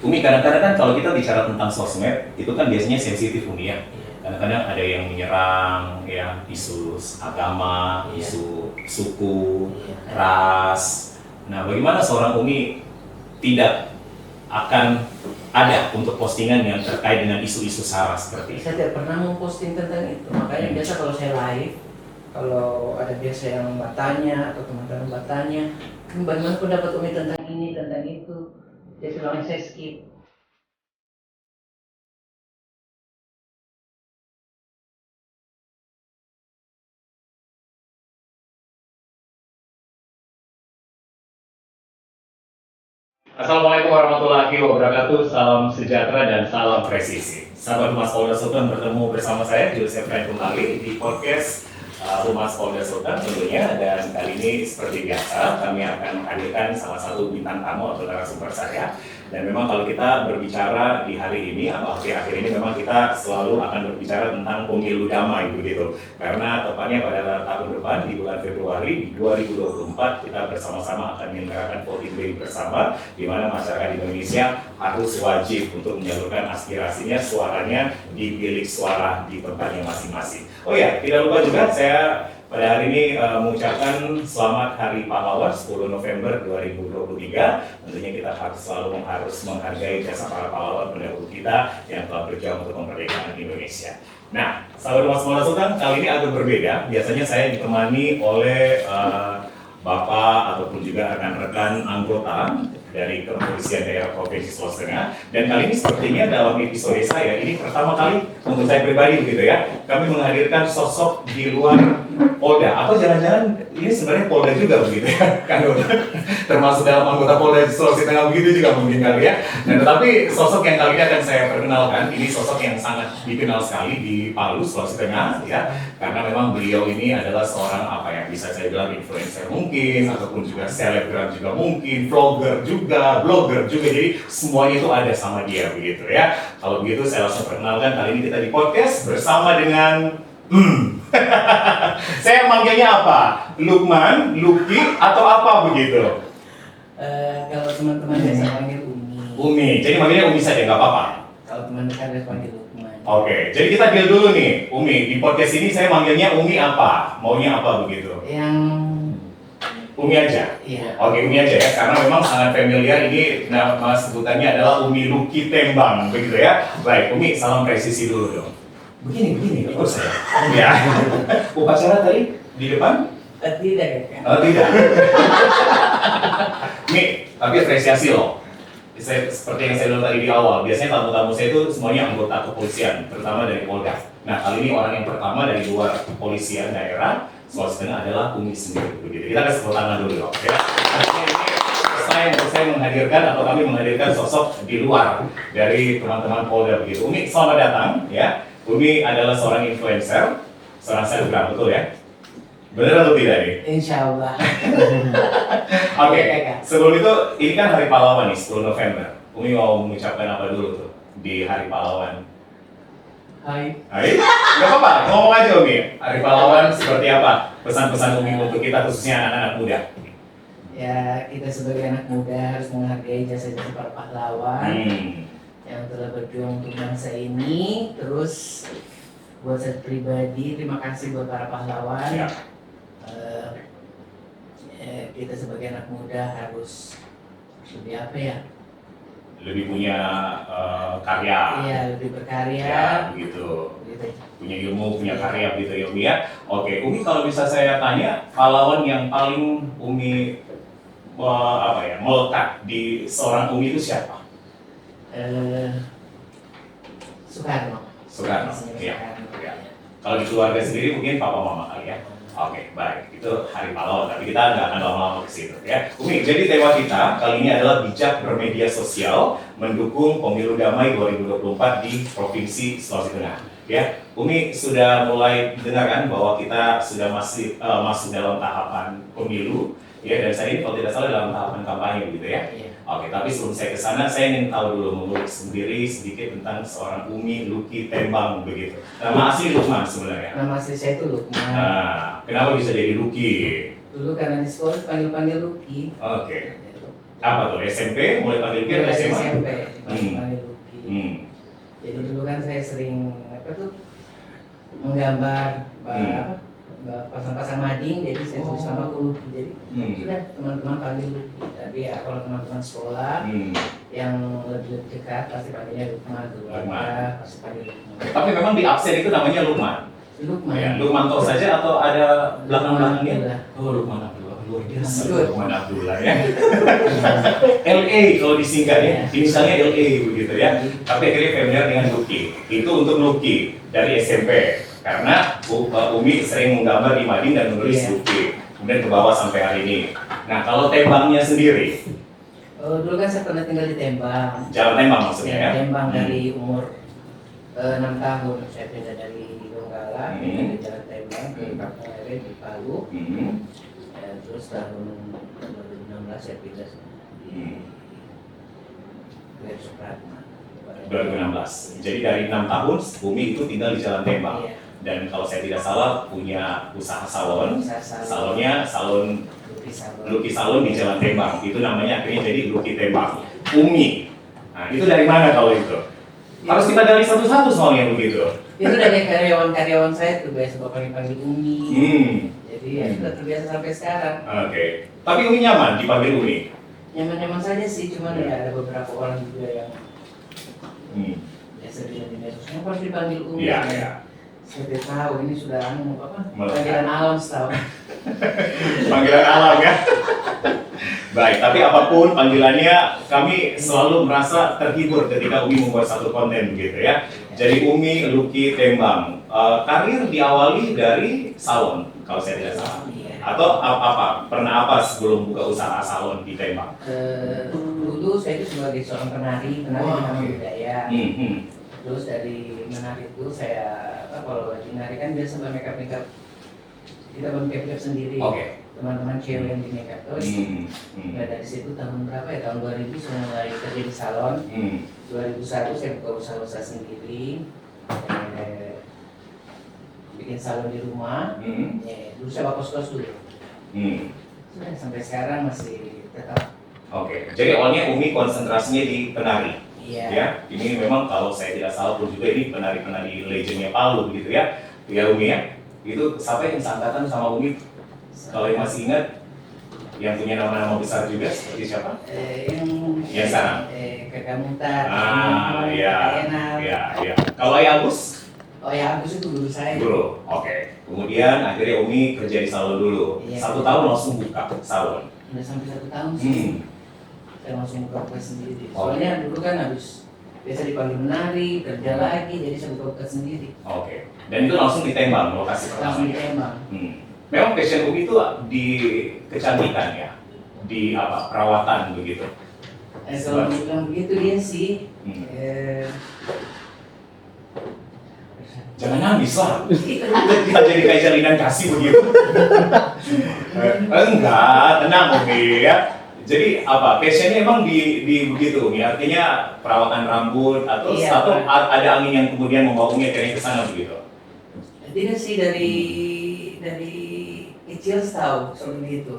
Umi, kadang-kadang kan kalau kita bicara tentang sosmed, itu kan biasanya sensitif Umi ya. Kadang-kadang ada yang menyerang ya, isu agama, isu suku, ras. Nah, bagaimana seorang Umi tidak akan ada untuk postingan yang terkait dengan isu-isu sara seperti itu? Saya tidak pernah memposting tentang itu, makanya biasa kalau saya live, kalau ada biasa yang bertanya atau teman-teman bertanya, bagaimana pendapat Umi tentang ini, tentang itu, jadi langsung saya skip. Assalamualaikum warahmatullahi wabarakatuh, salam sejahtera dan salam presisi. Sahabat Humas Polda Sultan, bertemu bersama saya Joseph Ren kembali di podcast Humas Polda Sultan tentunya, dan kali ini seperti biasa kami akan menghadirkan salah satu bintang tamu atau narasumber saya. Dan memang kalau kita berbicara di hari ini atau akhir-akhir ini, memang kita selalu akan berbicara tentang pemilu damai begitu. Karena tepatnya pada tahun depan di bulan Februari di 2024 kita bersama-sama akan menyelenggarakan voting day bersama, di mana masyarakat Indonesia harus wajib untuk menyalurkan aspirasinya, suaranya di bilik suara di tempatnya masing-masing. Oh ya, tidak lupa juga saya pada hari ini mengucapkan selamat Hari Pahlawan 10 November 2023. Tentunya kita harus selalu menghargai jasa para pahlawan pendahulu kita yang telah berjuang untuk kemerdekaan Indonesia. Nah, sahabat Humas Polda Sultan, kali ini agak berbeda. Biasanya saya ditemani oleh Bapak ataupun juga rekan-rekan anggota dari Kepolisian Daerah Provinsi Sulawesi Tengah. Dan kali ini sepertinya dalam episode saya ini pertama kali untuk saya pribadi begitu ya, kami menghadirkan sosok di luar Polda, atau jangan-jangan ini sebenarnya Polda juga begitu ya, kan termasuk dalam anggota Polda Sulawesi Tengah begitu juga mungkin kali ya. Nah, tetapi sosok yang kali ini akan saya perkenalkan, ini sosok yang sangat dikenal sekali di Palu, Sulawesi Tengah ya, karena memang beliau ini adalah seorang apa ya, bisa saya bilang influencer mungkin, ataupun juga selebgram juga mungkin, vlogger juga, blogger juga, jadi semuanya itu ada sama dia begitu ya. Kalau begitu saya langsung perkenalkan, kali ini kita di podcast bersama dengan saya manggilnya apa? Lukman, Luki, atau apa begitu? Kalau teman-teman biasa panggil Umi. Umi, jadi manggilnya Umi saja, nggak apa-apa? Kalau teman dekat biasa panggil Lukman. Oke, jadi kita deal dulu nih, Umi. Di podcast ini saya manggilnya Umi apa? Maunya apa begitu? Yang Umi aja? iya. Oke, Umi aja ya, karena memang sangat familiar ini, nama sebutannya adalah Umi Luki Tembang, begitu ya. Baik, Umi, salam presisi dulu dong. Begini, ikut saya. Ya. Upacara tadi di depan? Tidak kan? Oh, tidak. Nih, tapi apresiasi loh. Seperti yang saya bilang tadi di awal, biasanya tamu-tamu saya itu semuanya anggota kepolisian, terutama dari Polda. Nah, kali ini orang yang pertama dari luar kepolisian daerah Sulawesi Tengah adalah Umi sendiri. Begitu. Kita kasih tepuk tangan dulu dong. Ya. Artinya ini saya menghadirkan atau kami menghadirkan sosok di luar dari teman-teman Polda begitu. Umi, selamat datang ya. Umi adalah seorang influencer, seorang selebgram, betul ya? Benar atau tidak nih? Insya Allah. Oke, sebelum itu, ini kan Hari Pahlawan nih, 10 November. Umi mau mengucapkan apa dulu tuh di Hari Pahlawan? Hai. Hai? Gak apa-apa, ngomong aja Umi. Hari Pahlawan seperti apa? Pesan-pesan Umi untuk kita, khususnya anak-anak muda. Ya, kita sebagai anak muda harus menghargai jasa-jasa para pahlawan yang telah berjuang untuk bangsa ini. Terus buat saya pribadi, terima kasih buat para pahlawan. Ya. Kita sebagai anak muda harus lebih apa ya? Lebih punya karya. Iya, lebih berkarya. Ya, begitu. Gitu. Punya ilmu, punya karya gitu ya Umi ya. Oke, Umi kalau bisa saya tanya, pahlawan yang paling Umi melekat di seorang Umi itu siapa? Soekarno. Soekarno. Iya. Ya. Kalau di keluarga sendiri mungkin papa mama kali ya. Oke, baik. Itu Hari Pahlawan, tapi kita nggak akan lama-lama ke situ ya. Umi, jadi tema kita kali ini adalah bijak bermedia sosial mendukung pemilu damai 2024 di Provinsi Sulawesi Tengah. Ya, Umi sudah mulai dengarkan bahwa kita sudah masuk dalam tahapan pemilu. Ya, dan saya ini kalau tidak salah dalam tahapan kampanye gitu ya. Iya. Oke, tapi sebelum saya ke sana, saya ingin tahu dulu, mengulik sendiri sedikit tentang seorang Umi Luki Tembang begitu. Nama asli Lukman sebenarnya. Nama asli saya itu Lukman. Nah, kenapa bisa jadi Luki? Dulu karena di sekolah panggil-panggil Luki. Oke. Apa tuh? SMP? Mulai panggil Luki atau SMA? SMP. gambar pasang-pasang mading, jadi saya tulis nama aku Lucky. Jadi sudah teman-teman panggil Lucky. Tapi ya kalau teman-teman sekolah yang lebih dekat pasti panggilnya Lukman, keluarga pasti panggil Lukman. Tapi memang di absen itu namanya Lukman. Lukman. Ya, Lukmanto saja atau ada belakang-belakangnya? Lukman. Oh, Lukman Abdullah, luar biasa. Good. Lukman Abdullah ya. LA kalau disingkat ya, inisialnya LA begitu ya. Tapi akhirnya familiar dengan Lucky. Itu untuk Lucky dari SMP. Karena Umi sering menggambar di mading dan menulis Lucky. Kemudian ke bawah sampai hari ini. Nah, kalau Tembangnya sendiri? Dulu kan saya pernah tinggal di Tembang. Jalan Tembang maksudnya ya? Tembang dari umur 6 tahun. Saya pindah dari Donggala, pindah di Jalan Tembang ke Kampung Lele di Palu. Terus tahun 2016 saya pindah di Glen Supratma. 2016. Jadi dari 6 tahun Umi itu tinggal di Jalan Tembang. Iya. Dan kalau saya tidak salah punya usaha salon. Salonnya salon Lucky Salon di Jalan Tembang. Itu namanya akhirnya jadi Lucky Tembang. Umi. Nah, itu dari mana kalau itu? Harus kita gali satu-satu soalnya begitu. Itu dari karyawan-karyawan saya tuh biasa panggil Umi. Jadi ya sudah terbiasa sampai sekarang. Oke. Tapi Umi nyaman dipanggil Umi? Nyaman-nyaman saja sih, cuman ya ada beberapa orang juga yang biasa di medsos. Yang harus dipanggil Umi. Iya, iya. Saya tidak tahu ini sudah panggilan alam setahu. Panggilan alam ya. Baik, tapi apapun panggilannya, kami selalu merasa terhibur ketika Umi membuat satu konten begitu ya. Jadi Umi Lucky Tembang, karir diawali dari salon kalau saya tidak salah. Atau apa? Pernah apa sebelum buka usaha salon di Tembang? Dulu saya itu sebagai seorang penari dengan budaya. Terus dari menari itu saya kalau lagi menari kan biasa make up kita make up sendiri. Teman-teman cewek yang di make up terus. Nah dari situ tahun berapa ya, tahun 2000 saya mulai kerja di salon. 2001 saya buka usaha sendiri. Bikin salon di rumah. Dulu saya kos-kos dulu. Sudah sampai sekarang masih tetap. Jadi awalnya Umi konsentrasinya di penari. Iya. Ya, ini memang kalau saya tidak salah pun juga ini penari-penari legendnya Palu begitu ya. Ya Umi ya. Itu siapa yang seangkatan sama Umi? Kalau yang masih ingat, yang punya nama-nama besar juga seperti siapa? Yang sekarang. Kakak Mutar. Iya. Iya. Kalau Ayah Agus? Oh ya, Agus itu guru saya. Guru. Kemudian akhirnya Umi kerja di salon dulu. Iya. 1 tahun langsung buka salon. Udah sampai 1 tahun sih. Saya langsung buka sendiri. Soalnya dulu kan habis biasa dipanggil menari, kerja lagi, jadi saya buka sendiri. Dan itu langsung di Tembang lokasi pertama. Langsung di Tembang. Memang passion Umi itu di kecantikan ya, di perawatan begitu. Kalau bilang begitu dia sih. Jangan nangis lah. Kita jadi kayak jalinan kasih begitu. Enggak, tenang Umi ya. Jadi passionnya emang di begitu Umi, artinya perawatan rambut atau ada angin yang kemudian membawa Umi akhirnya ke sana begitu? Tidak sih, dari kecil tahu seperti itu.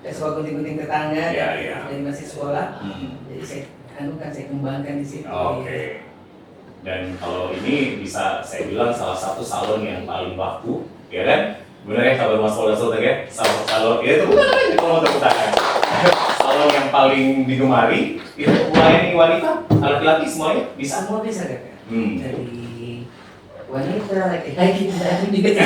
Saya suka gunting-gunting tetangga dari masih sekolah. Jadi saya kembangkan di situ. Dan kalau ini bisa saya bilang salah satu salon yang paling laku, ya kan? Benar ya, sahabat Mas Polda Sultan ya? Salon ya itu bukan aja kalau mau tepuk tangan. Salon yang paling digemari itu melayani wanita, laki-laki semuanya bisa? Semua bisa kan? Dari wanita, laki-laki, juga.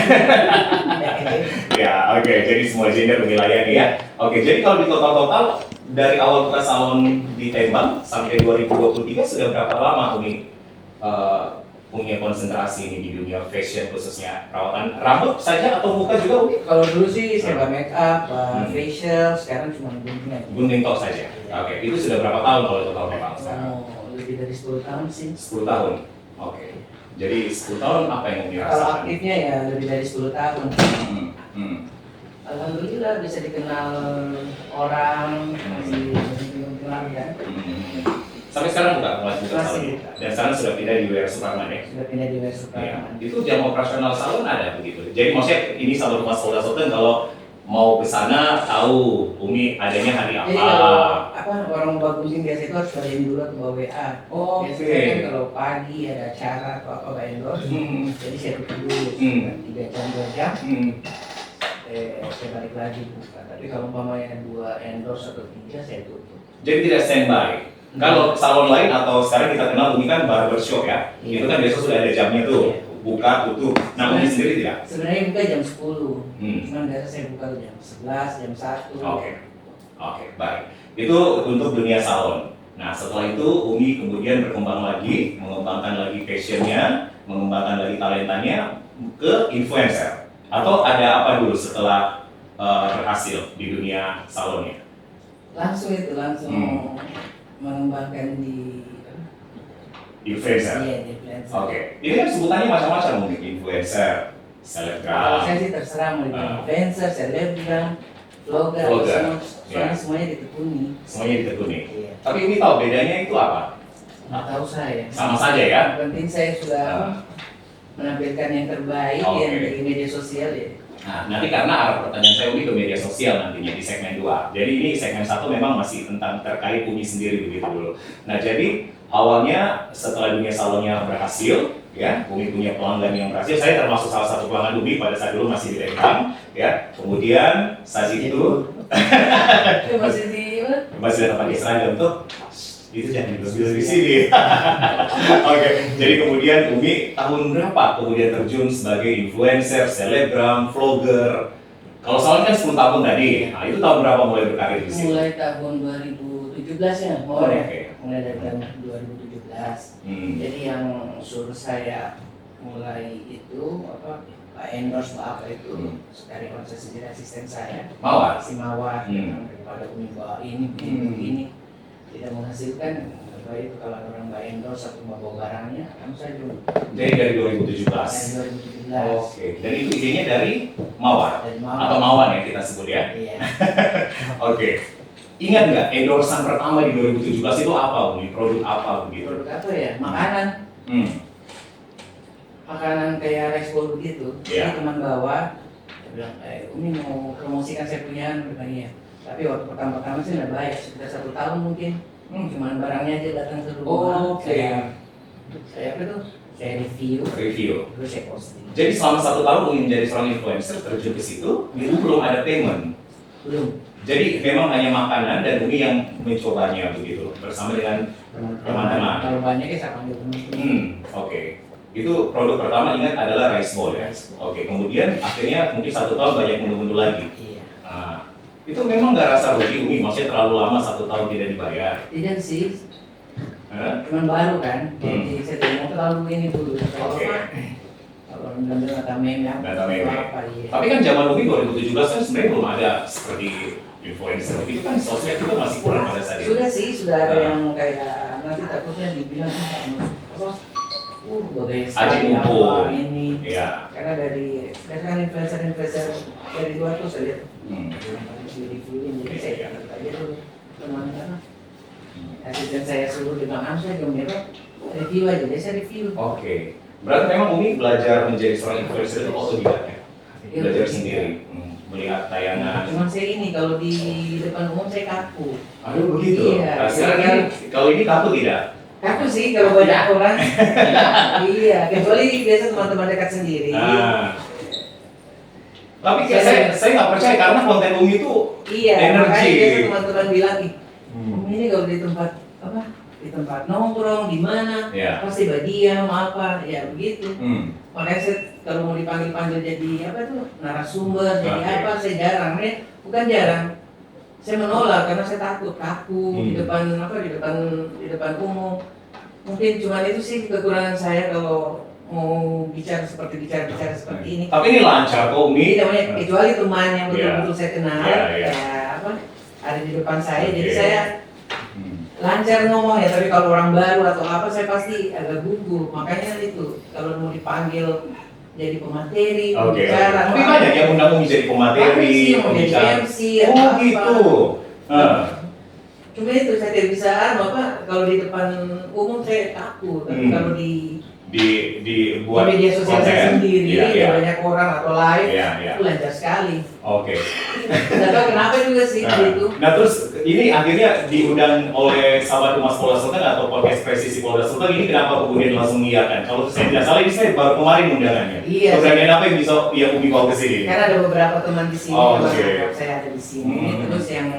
Ya, jadi semua gender melayani ya. Jadi kalau di total dari awal buka salon di Tembang sampai 2023 sudah berapa lama Umi punya konsentrasi ini di dunia fashion khususnya perawatan rambut saja atau muka juga Umi? Kalau dulu sih saya nggak make up, facial, sekarang cuma gunting aja. Gunting tok saja. Itu sudah berapa tahun kalau total memang sekarang? Lebih dari 10 tahun sih. 10 tahun. Jadi 10 tahun apa yang Umi rasakan? Kalau aktifnya ya lebih dari 10 tahun. Alhamdulillah bisa dikenal orang, masih keluarga. Sampai sekarang mulai buka salon Masih. dan sekarang sudah pindah di WR Suparman ya? Sudah pindah di WR Suparman. Itu jam operasional salon ada begitu. Jadi maksudnya ini salon Mas Polda Sultan kalau mau ke sana tahu Umi adanya hari apa? Jadi kalau orang mau bagusin biasa itu harus bayarin dulu atau bawa WA. Biasanya kan kalau pagi ada acara atau apa bayar endorse, jadi saya tutup dulu 3 jam 2 jam. Saya balik lagi buka. Tapi kalau umpamanya 2 endorse atau 3 saya tutup. Jadi tidak standby. Kalau salon lain atau sekarang kita kenal ini kan barbershop ya, itu kan biasa sudah ada jamnya tuh, buka tutup. Nah, Umi sendiri tidak? Sebenarnya buka jam 10, cuman biasa saya buka jam 11, jam 1. Oke, baik. Itu untuk dunia salon. Nah, setelah itu Umi kemudian berkembang lagi, mengembangkan lagi passionnya, mengembangkan lagi talentanya ke influencer. Atau ada apa dulu setelah berhasil di dunia salonnya? Langsung mengembangkan di influencer. Iya, di influencer. Oke. Ini kan sebutannya macam-macam mungkin influencer, selebgram. Saya sih terserah mau dibilang influencer, selebgram, vlogger, semuanya ditekuni. Semuanya ditekuni. Iya. Tapi ini tahu bedanya itu apa? Nggak tahu saya. Sama saja ya. Yang penting saya sudah menampilkan yang terbaik yang dari media sosial ya. Nah, nanti karena arah pertanyaan saya Umi ke media sosial nantinya di segmen 2. Jadi ini segmen 1 memang masih tentang terkait Umi sendiri begitu dulu. Nah, jadi awalnya setelah dunia salonnya berhasil, ya, Umi punya pelanggan yang berhasil. Saya termasuk salah satu pelanggan Umi pada saat dulu masih di Lembang, ya. Kemudian saat itu masih ada pakai seragam tuh. Itu jangan dibilang di sini. Oke, jadi kemudian Umi tahun berapa kemudian terjun sebagai influencer, selebgram, vlogger? Kalau salon kan 10 tahun tadi. Nah, itu tahun berapa mulai berkarir di sini? Mulai tahun 2017 ya, mulai dari tahun 2017. Jadi yang suruh saya mulai itu endorse apa itu dari proses jadi asisten saya. Mawar. Si Mawar daripada Umi bawa ini tidak menghasilkan. Itu kalau ada orang nggak endorse atau mau bawa barangnya, kan saya dulu. Jadi dari 2017. Dari 2017. Oke. Dan itu izinnya dari Mawar. Dari Mawar. Atau Mawan ya kita sebut ya. Iya. Oke. Ingat nggak endorsean pertama di 2017 itu apa, Umi? Produk apa begitu? Produk apa ya? Makanan. Makanan kayak rice bowl begitu. Jadi teman bawa, dia bilang, Umi mau promosikan saya punya ya. Tapi waktu pertama-tama sih nggak baik, sudah 1 tahun mungkin. Cuman barangnya aja datang ke rumah. Saya apa tuh? Saya review. Terus saya posting. Jadi selama 1 tahun Umi menjadi seorang influencer terjun ke situ, itu belum ada payment. Belum. Jadi memang hanya makanan dan Umi yang mencobanya begitu bersama dengan teman-teman. Kalau banyak ya saya panggil teman-teman. Oke. Itu produk pertama ingat adalah rice bowl ya. Oke. Kemudian akhirnya mungkin 1 tahun banyak menu-menu lagi. Iya. Nah, itu memang nggak rasa rugi Umi, maksudnya terlalu lama 1 tahun tidak dibayar. Tidak sih. Cuman baru kan. Jadi saya tidak mau terlalu ini dulu. Kalau benar-benar data meme ya. Tapi kan zaman Umi 2017 kan sebenarnya belum ada seperti influencer. Itu kan sosmed juga masih kurang pada saat itu. Sudah sih, sudah ada yang kayak nanti takutnya dibilang apa? Bagai apa ini? Iya. Karena dari kan influencer dari luar tuh saya lihat. Reviewin, jadi saya lihat aja dulu teman-teman. Asisten saya suruh di Bang Amsa jam berapa? Review aja, jadi saya review. Oke. Berarti memang Umi belajar menjadi seorang influencer itu otodidak ya? Belajar sendiri, melihat tayangan. Cuman saya ini kalau di depan umum saya kaku. Aduh begitu. Iya. Nah, sekarang kan kalau ini kaku tidak? Kaku sih kalau banyak orang. Iya, kecuali biasa teman-teman dekat sendiri. Tapi saya nggak percaya karena konten Umi itu makanya energi. biasa teman-teman bilang, Umi ini kalau di tempat apa? Di tempat nongkrong di mana pasti diam apa ya begitu. Makanya saya kalau mau dipanggil jadi apa tuh narasumber jadi apa saya jarang bukan jarang, saya menolak karena saya takut kaku di depan di depan umum. Mungkin cuma itu sih kekurangan saya kalau mau bicara seperti ini. Tapi ini lancar kok Umi. Namanya kecuali teman yang betul-betul saya kenal ada di depan saya, jadi saya lancar ngomong ya, tapi kalau orang baru atau apa saya pasti agak gugup. Makanya itu kalau mau dipanggil jadi pemateri, bicara. Tapi banyak yang undang Umi jadi pemateri, pembicara. MC, gitu. Cuma itu saya tidak bisa kalau di depan umum saya takut, tapi kalau di dibuat di media sosial saya sendiri, banyak orang atau live, itu lancar sekali. Oke. Nggak tahu kenapa juga sih gitu. Nah terus ini akhirnya diundang oleh sahabat Humas Polda Sultan atau podcast Presisi Polda Sultan, ini kenapa kemudian langsung mengiyakan? Kalau saya tidak salah ini saya baru kemarin undangannya. Iya. Keberanian apa yang bisa Umi bawa ke sini? Karena ada beberapa teman di sini, saya ada di sini. Terus yang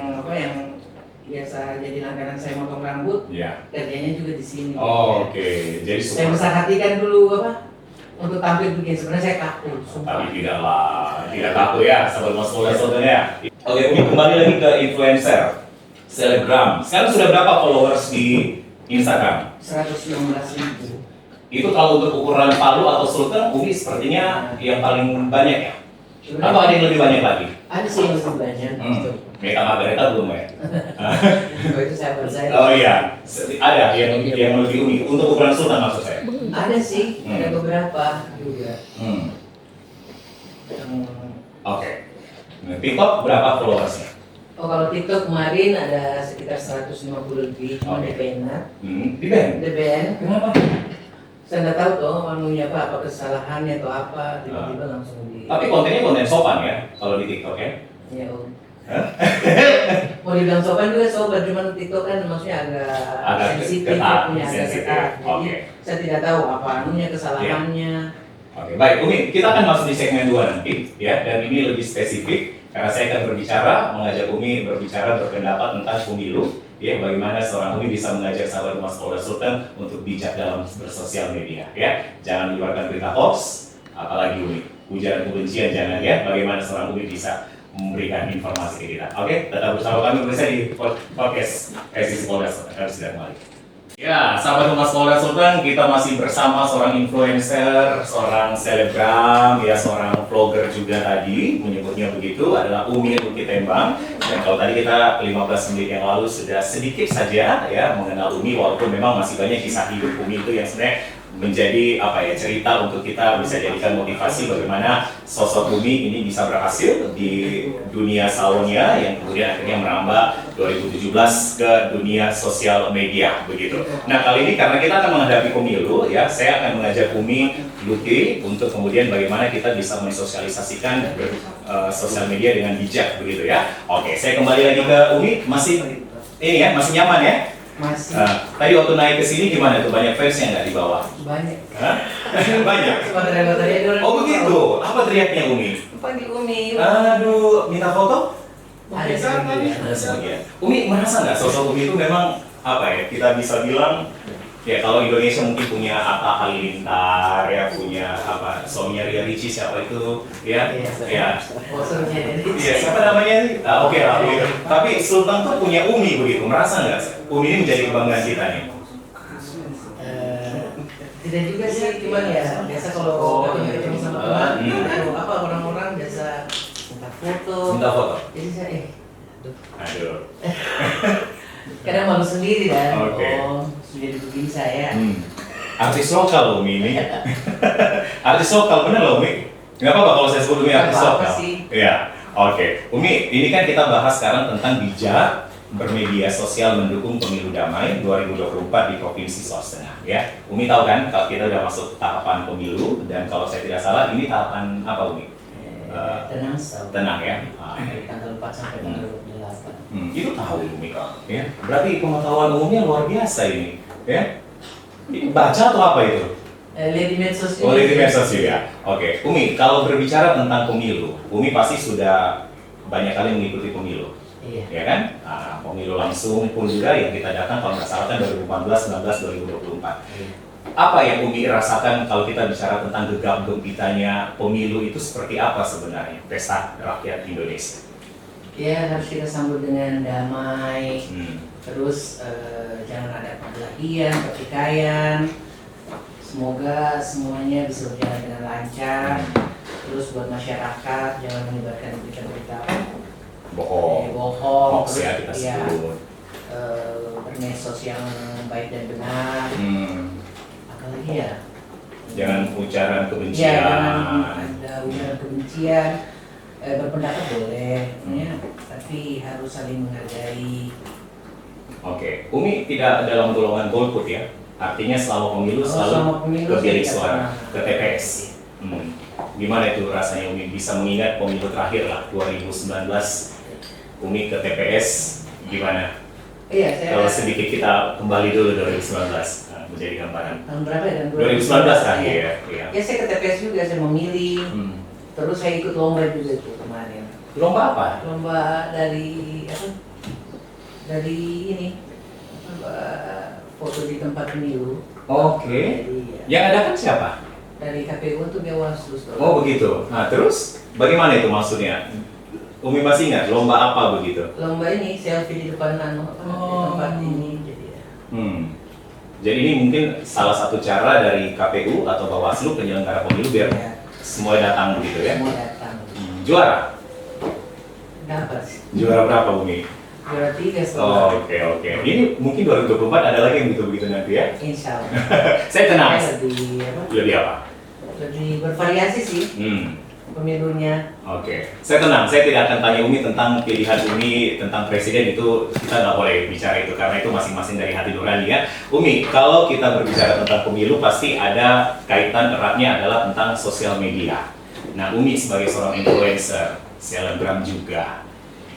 biasa jadi langganan saya motong rambut, kerjanya juga di sini. Oke. Jadi saya besar hatikan dulu untuk tampil begini. Sebenarnya saya kaku. Tapi tidak kaku ya, sahabat Humas Polda Sultan ya. Oke, Umi kembali lagi ke influencer, selebgram. Sekarang sudah berapa followers di Instagram? 116.000. Itu kalau untuk ukuran Palu atau Sultan, Umi sepertinya yang paling banyak ya? Atau ada yang lebih banyak lagi? Ada sih yang lebih banyak. Meta Margareta belum ya? Itu saya percaya. Oh iya, ada yang lebih Umi. Untuk ukuran Sultan maksud saya? Ada sih, ada beberapa juga. Oke. Nah, TikTok berapa followersnya? Oh kalau TikTok kemarin ada sekitar 150 lebih, cuma di ban. Di ban? Di ban. Kenapa? Saya nggak tahu tuh manunya apa kesalahannya atau apa, tiba-tiba langsung di. Tapi kontennya konten sopan ya, kalau di TikTok ya? Iya om. Mau dibilang sopan juga sopan, cuman TikTok kan maksudnya agak sensitif, punya agak ketat. Jadi saya tidak tahu apa anunya kesalahannya. Oke, baik Umi, kita akan masuk di segmen 2 nanti ya, dan ini lebih spesifik karena saya akan mengajak Umi berbicara berpendapat tentang pemilu ya, bagaimana seorang Umi bisa mengajak sahabat Humas Polda Sultan untuk bijak dalam bersosial media ya. Jangan menyebarkan berita hoax, apalagi Umi, ujaran kebencian jangan ya, bagaimana seorang Umi bisa memberikan informasi ke kita. Oke, tetap bersama kami bersama di podcast Presisi Polda Sultan. Kami sudah kembali. Ya, sahabat Humas Polda Sultan, kita masih bersama seorang influencer, seorang selebgram, ya seorang vlogger juga tadi, menyebutnya begitu, adalah Umi Luki Tembang. Dan kalau tadi kita 15 menit yang lalu sudah sedikit saja ya mengenal Umi, walaupun memang masih banyak kisah hidup Umi itu yang sebenarnya menjadi cerita untuk kita bisa jadikan motivasi bagaimana sosok Umi ini bisa berhasil di dunia salonnya yang kemudian akhirnya merambah 2017 ke dunia sosial media begitu. Nah kali ini karena kita akan menghadapi pemilu ya, saya akan mengajak Umi Luki untuk kemudian bagaimana kita bisa mensosialisasikan sosial media dengan bijak begitu ya. Oke, saya kembali lagi ke Umi, masih nyaman ya? Masih. Tadi waktu naik ke sini gimana tuh? Banyak fansnya nggak di bawah? Banyak. Banyak? Oh begitu? Apa teriaknya Umi? Panggil Umi. Aduh, minta foto? Ada sebagian. Umi merasa nggak sosok Umi itu memang kita bisa bilang ya kalau Indonesia mungkin punya Atta Halilintar ya, punya suaminya Ria Ricci siapa itu ya? Iya, siapa namanya? Oke lah begitu. Tapi Sultan tuh punya Umi begitu, merasa nggak Umi ini menjadi kebanggaan kita nih? Tidak juga sih, cuman ya biasa kalau ketemu sama teman, orang-orang biasa minta foto. Jadi saya aduh. Kadang malu sendiri kan. Sudah begini saya. Artis lokal Umi ini. Artis lokal bener loh Umi. Nggak apa-apa kalau saya sebut Umi artis lokal. Iya. Oke. Umi, ini kan kita bahas sekarang tentang bijak bermedia sosial mendukung pemilu damai 2024 di Provinsi Sulawesi Tengah ya. Umi tahu kan kalau kita udah masuk tahapan pemilu, dan kalau saya tidak salah ini tahapan apa Umi? Tenang ya. Tanggal 4 sampai tanggal 28. Itu tahu Umi ya. Berarti pengetahuan umumnya luar biasa ini ya. Ini baca atau apa itu? Lihat di medsos. Lihat di medsos ya. Oke, Umi kalau berbicara tentang pemilu, Umi pasti sudah banyak kali mengikuti pemilu. Iya. Ya kan? Pemilu langsung pun juga yang kita datang kalau nggak salah kan 2018, 19, 2024. Iya. Apa yang Umi rasakan kalau kita bicara tentang gegap gempitanya pemilu itu seperti apa sebenarnya pesta rakyat Indonesia? Ya harus kita sambut dengan damai, terus jangan ada perkelahian, pertikaian. Semoga semuanya bisa berjalan dengan lancar. Terus buat masyarakat jangan menyebarkan berita-berita bohong, hoax ya kita sebut. Bermedsos yang baik dan benar. Apalagi ya? Jangan ujaran kebencian. Ya, jangan ada ujaran kebencian. Berpendapat boleh, tapi harus saling menghargai. Oke, Umi tidak dalam golongan golput ya? Artinya selama pemilu selalu selama pemilu ke bilik saya suara, pernah. ke TPS. Gimana itu rasanya Umi bisa mengingat pemilu terakhir lah 2019 Umi ke TPS gimana? Iya, saya Kalau sedikit kita kembali dulu 2019 menjadi gambaran. tahun berapa ya? 2019 terakhir ya. Iya. Ya saya ke TPS juga, saya memilih. Hmm. Terus saya ikut lomba juga tuh kemarin. Lomba apa? Lomba dari apa? Dari ini lomba foto di tempat pemilu. Oke. Jadi, ya, Yang ada kan siapa? dari KPU tuh Bawaslu. Oh begitu. Nah terus bagaimana itu maksudnya? Umi masih ingat lomba apa begitu? Lomba ini selfie di depan di tempat ini. Jadi ya. Jadi ini mungkin salah satu cara dari KPU atau Bawaslu penyelenggara pemilu biar Ya, semua datang begitu ya. semua datang. Juara? Dapat sih. Juara berapa Umi? Juara 3 Oh, setelah. oke. Ini mungkin 2024 ada lagi yang begitu-begitu nanti ya. Insya Allah. Saya tenang. Saya lebih apa? Lebih apa? Lebih bervariasi sih pemilunya. Oke. Saya tenang. Saya tidak akan tanya Umi tentang pilihan Umi tentang presiden itu kita nggak boleh bicara itu karena itu masing-masing dari hati nurani ya. Umi, kalau kita berbicara tentang pemilu pasti ada kaitan eratnya adalah tentang sosial media. Nah, Umi sebagai seorang influencer, selebgram juga.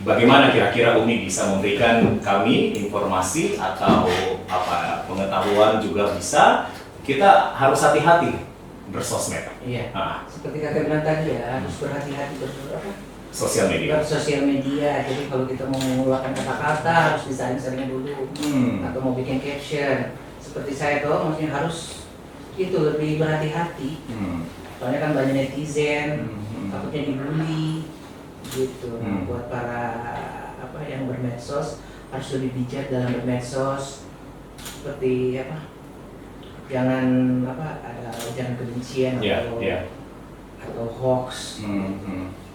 Bagaimana kira-kira Umi bisa memberikan kami informasi atau apa pengetahuan juga bisa? Kita harus hati-hati bersosmed. Iya. Nah, Seperti kakak bilang tadi ya, harus berhati-hati sosial media. bersosial media. Jadi kalau kita mau mengeluarkan kata-kata harus disaring-saring dulu. Atau mau bikin caption. Seperti saya tuh maksudnya harus itu lebih berhati-hati. Soalnya kan banyak netizen, takutnya dibully gitu. Buat para apa yang bermedsos harus lebih bijak dalam bermedsos. Seperti apa? Jangan jangan kebencian atau hoax.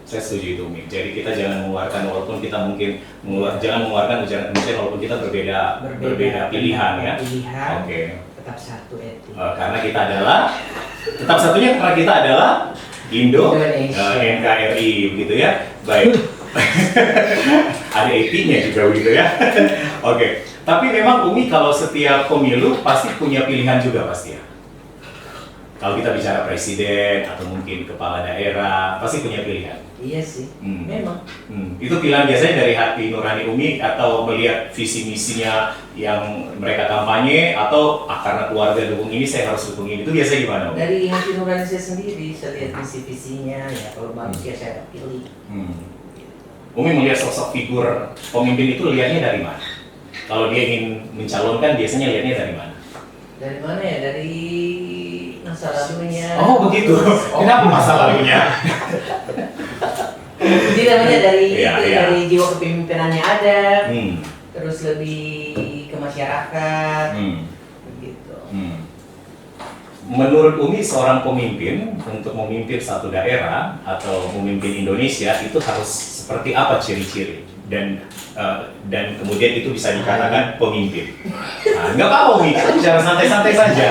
Saya setuju itu Umi. Jadi kita jangan mengeluarkan walaupun kita mungkin jangan mengeluarkan ujaran kebencian walaupun kita berbeda pilihan ya. Oke. Tetap satu etik. Karena kita adalah tetap satunya karena kita adalah Indonesia. NKRI begitu ya. Baik. Ada etiknya juga begitu ya. Oke. Tapi memang Umi kalau setiap pemilu pasti punya pilihan juga pasti ya. Kalau kita bicara presiden atau mungkin kepala daerah pasti punya pilihan. Iya sih. Memang. Itu pilihan biasanya dari hati nurani Umi atau melihat visi misinya yang mereka kampanye atau karena keluarga dukung ini saya harus dukung ini. Itu biasanya gimana Umi? Dari hati nurani saya sendiri, saya lihat visi-visinya ya kalau bagus ya saya pilih. Umi melihat sosok figur pemimpin itu lihatnya dari mana? Kalau dia ingin mencalonkan biasanya lihatnya dari mana? Dari mana ya? Dari masa lalunya. Oh begitu. Kenapa masa lalunya? Jadi namanya dari Iya, itu, iya. dari jiwa kepemimpinannya ada. Hmm. Terus lebih ke masyarakat. Begitu. Menurut Umi seorang pemimpin untuk memimpin satu daerah atau memimpin Indonesia itu harus seperti apa ciri-ciri dan kemudian itu bisa dikatakan pemimpin. Nah, nggak apa-apa Umi, kita bicara santai-santai saja.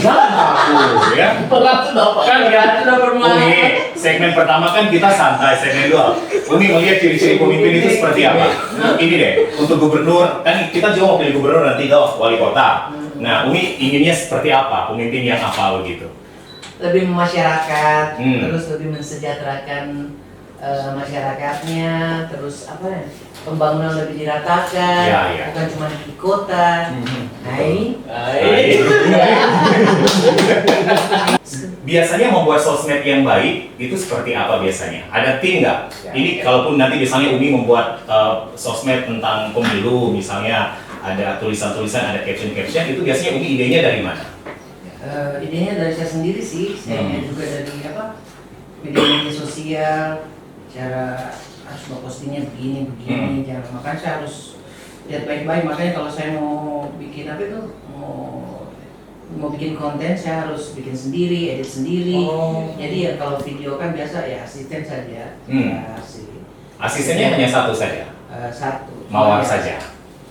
Jangan kaku ya. Kan ya, Umi, segmen pertama kan kita santai, segmen 2 Umi melihat ciri-ciri pemimpin itu seperti apa? Ini deh, untuk gubernur, kan kita juga mau pilih gubernur nanti wali kota. Nah, Umi inginnya seperti apa? Pemimpin yang apa begitu? Lebih memasyarakat, terus lebih mensejahterakan masyarakatnya, terus apa ya? Pembangunan lebih diratakan, Ya. bukan cuma di kota. Nah ini. Biasanya membuat sosmed yang baik itu seperti apa biasanya? Ada tim nggak? Ini kalaupun nanti misalnya Umi membuat sosmed tentang pemilu, misalnya ada tulisan-tulisan, ada caption-caption, itu biasanya Umi idenya dari mana? Idenya dari saya sendiri sih, saya juga dari media sosial, cara harus postingnya begini, jangan makanya saya harus lihat baik-baik. Makanya kalau saya mau bikin mau bikin konten saya harus bikin sendiri, edit sendiri. Jadi ya kalau video kan biasa ya asisten saja. Asistennya hanya satu saja? Satu. Mawar saja?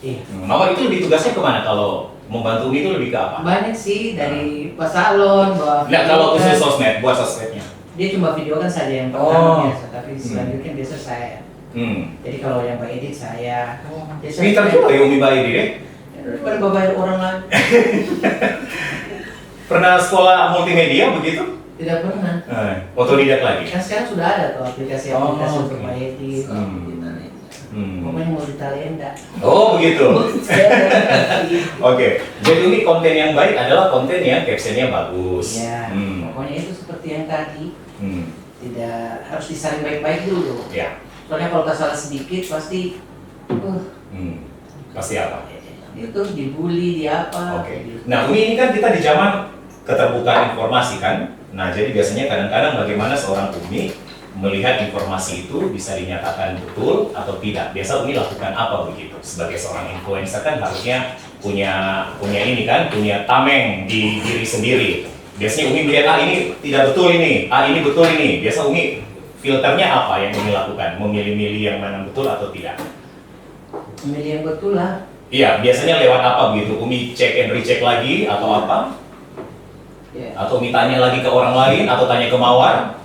Iya. Mawar itu ditugasnya kemana kalau membantu Umi itu lebih ke apa? Banyak sih dari pasalon, Nggak, kalau khusus sosmed, buat sosmednya? dia cuma video kan saja yang pertama biasa, tapi selanjutnya biasa saya. Jadi kalau yang edit saya. Pintar juga ya Umi Bayi deh. daripada bayar orang lain. Pernah sekolah multimedia begitu? Tidak pernah. Otodidak lagi? Kan sekarang sudah ada tuh aplikasi-aplikasi untuk edit. Pokoknya mau di talenta. Oh begitu. Oke, jadi ini konten yang baik adalah konten yang captionnya bagus. Ya, pokoknya itu seperti yang tadi. Tidak harus disaring baik-baik dulu. Ya. Soalnya kalau salah sedikit pasti, pasti apa? Itu dibully, di apa. Oke. Nah, ini kan kita di zaman keterbukaan informasi kan. Nah, jadi biasanya kadang-kadang bagaimana seorang Umi melihat informasi itu bisa dinyatakan betul atau tidak. Biasa Umi lakukan apa begitu? Sebagai seorang influencer kan harusnya punya ini kan, punya tameng di diri sendiri. Biasanya Umi melihat ini tidak betul ini, ini betul ini. Biasa Umi filternya apa yang Umi lakukan? Memilih-milih yang mana betul atau tidak? Memilih yang betul lah. Iya, biasanya lewat apa begitu? Umi cek and recheck lagi atau apa? Ya. Atau Umi tanya lagi ke orang lain atau tanya ke mawar?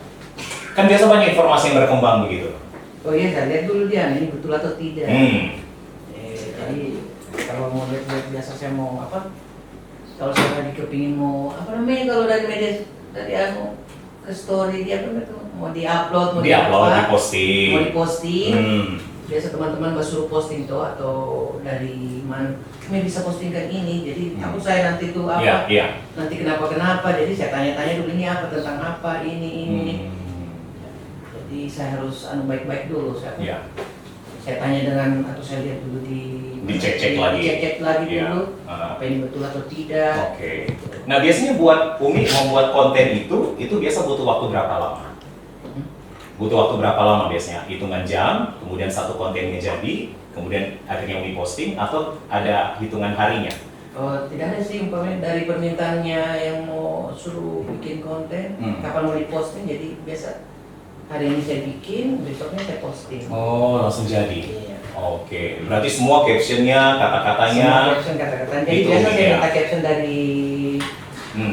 Kan biasa banyak informasi yang berkembang begitu. Oh iya, saya lihat dulu dia ini betul atau tidak. Jadi kalau mau lihat biasa saya mau apa? Kalau saya lagi kepingin mau apa namanya kalau dari media dari aku ke story dia apa itu mau diupload mau diposting. Mau diposting. Biasa teman-teman suruh posting tuh atau dari mana kami bisa postingkan ini jadi aku saya nanti tuh apa nanti kenapa jadi saya tanya-tanya dulu ini apa tentang apa ini jadi saya harus baik-baik dulu saya tanya dengan atau saya lihat dulu dicek-cek lagi dulu apa ini betul atau tidak. Oke. Nah biasanya buat Umi membuat konten itu biasa butuh waktu berapa lama? Butuh waktu berapa lama biasanya? Hitungan jam, kemudian satu kontennya jadi, kemudian akhirnya Umi posting, atau ada hitungan harinya? Oh, tidak ada sih, umpamanya dari permintaannya yang mau suruh bikin konten, kapan mau diposting, jadi biasa hari ini saya bikin, besoknya saya posting. Oh, langsung jadi? Iya. Oke, berarti semua captionnya, kata-katanya? Semua caption, kata-katanya, jadi biasa saya minta caption dari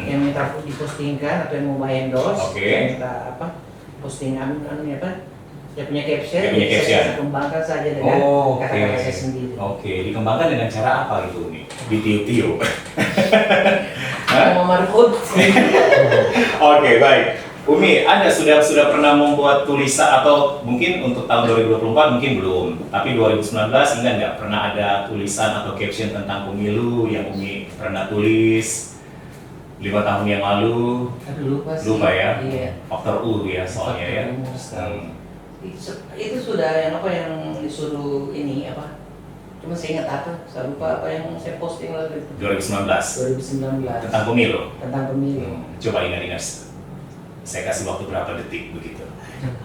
yang minta dipostingkan, atau yang mau buy endorse, saya minta apa? Postingan apa? Dia punya caption, saya kembangkan saja dengan kata-kata saya sendiri. Oke, dikembangkan dengan cara apa itu nih? Ditiup-tiup? Memarkut. Oke, baik. Umi, Anda sudah pernah membuat tulisan atau mungkin untuk tahun 2024 mungkin belum, tapi 2019 ingat nggak pernah ada tulisan atau caption tentang pemilu yang Umi pernah tulis 5 tahun yang lalu? Lupa ya? Iya. Faktor U ya soalnya ya. Itu sudah yang apa yang disuruh ini apa? Cuma saya ingat apa? Saya lupa apa yang saya posting lalu itu. 2019. 2019. Tentang pemilu. Coba ingat. Saya kasih waktu berapa detik begitu.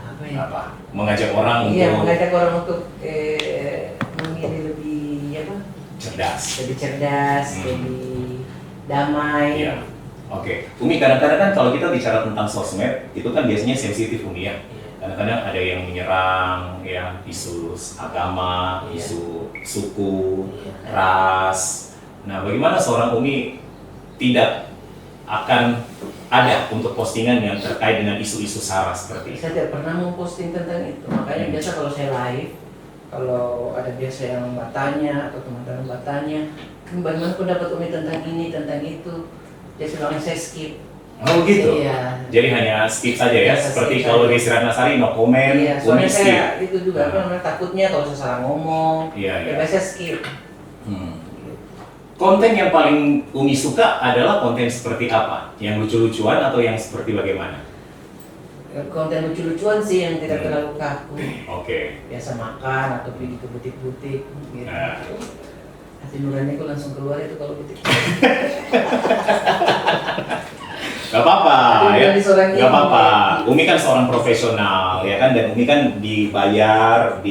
Apa ya? Apa? Mengajak orang untuk. Iya, mengajak orang untuk memilih lebih apa? Cerdas. Lebih cerdas, lebih damai. Iya. Oke, Umi kadang-kadang kan kalau kita bicara tentang sosmed itu kan biasanya sensitif Umi ya. Kadang-kadang ada yang menyerang ya isu agama, isu suku, ras. Nah, bagaimana seorang Umi tidak akan ada untuk postingan yang terkait dengan isu-isu sara seperti itu? Saya tidak pernah memposting tentang itu. Makanya biasa kalau saya live, kalau ada biasa yang bertanya atau teman-teman bertanya, bagaimana pendapat Umi tentang ini, tentang itu? Dia bilangnya saya skip. Oh gitu? Iya. Jadi hanya skip saja ya? Seperti skip kalau saja. di Istirahat Nasari, no comment, Iya, soalnya skip. saya itu juga takutnya kalau saya salah ngomong, saya skip. Konten yang paling Umi suka adalah konten seperti apa? Yang lucu-lucuan atau yang seperti bagaimana? Konten lucu-lucuan sih yang tidak terlalu kaku. Oke. Biasa makan atau pergi ke butik-butik gitu. Hati nurani aku langsung keluar itu kalau butik. Gak apa-apa ya, gak apa-apa. Ini. Umi kan seorang profesional ya kan, dan Umi kan dibayar,